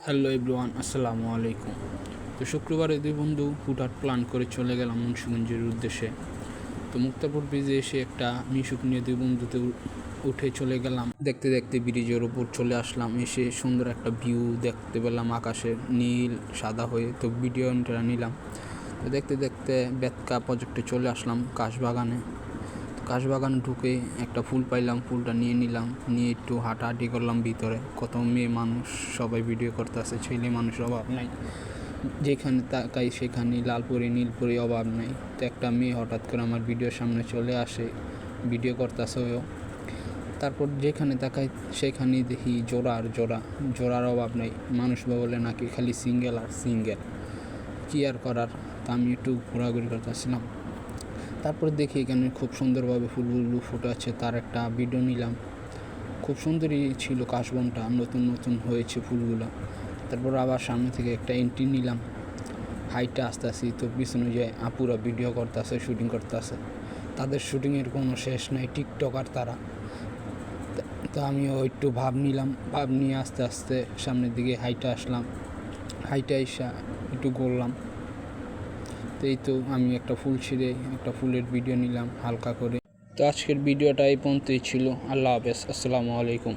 Hello everyone, আসসালামু আলাইকুম। তো শুক্রবারে দুই বন্ধু হুটহাট প্ল্যান করে চলে গেলাম মুন্সিগঞ্জের উদ্দেশ্যে। তো মুক্তাপুর ব্রিজে এসে একটা মিশুক নিয়ে দুই বন্ধুতে উঠে চলে গেলাম। দেখতে দেখতে ব্রিজের ওপর চলে আসলাম। এসে সুন্দর একটা ভিউ দেখতে পেলাম, আকাশের নীল সাদা হয়ে। তো ভিডিওটা নিলাম। তো দেখতে দেখতে বেতকা প্রজেক্টে চলে আসলাম কাশবাগানে। কাশবাগান ঢুকে একটা ফুল পাইলাম, ফুলটা নিয়ে নিলাম। নিয়ে একটু হাঁটাহাঁটি করলাম ভিতরে। কত মেয়ে মানুষ, সবাই ভিডিও করতেছে। ছেলে মানুষ অভাব নাই, যেখানে তাকাই সেখানে লালপুরি নীলপুরি অভাব নাই। তো একটা মেয়ে হঠাৎ করে আমার ভিডিওর সামনে চলে আসে, ভিডিও করতেছে ও। তারপর যেখানে তাকাই সেখানেই দেখি জোড়া আর জোড়া, জোড়ার অভাব নেই। মানুষ বলে নাকি খালি সিঙ্গেল আর সিঙ্গেল, কি আর করার। তা আমি একটু ঘোরাঘুরি করতেছিলাম। তারপর দেখি এখানে খুব সুন্দরভাবে ফুলগুলো ফুটে আছে, তার একটা ভিডিও নিলাম। খুব সুন্দরই ছিল কাশবনটা, নতুন নতুন হয়েছে ফুলগুলো। তারপর আবার সামনে থেকে একটা এন্ট্রি নিলাম। হাইটটা আস্তে আস্তে, তো পিছনে যে আপুরা ভিডিও করতেছে, শুটিং করতেছে। তাদের শুটিংয়ের কোনো শেষ নাই, টিকটকার তারা। তো আমিও একটু ভাব নিলাম, ভাব নিয়ে আস্তে আস্তে সামনের দিকে হাইটে আসলাম। হাইটে এসে একটু ঘুরলাম। তো এই তো আমি একটা ফুল ছিঁড়ে একটা ফুলের ভিডিও নিলাম হালকা করে। তো আজকের ভিডিওটা এই পর্যন্তই ছিল। আল্লাহ হাফেজ, আসসালামু আলাইকুম।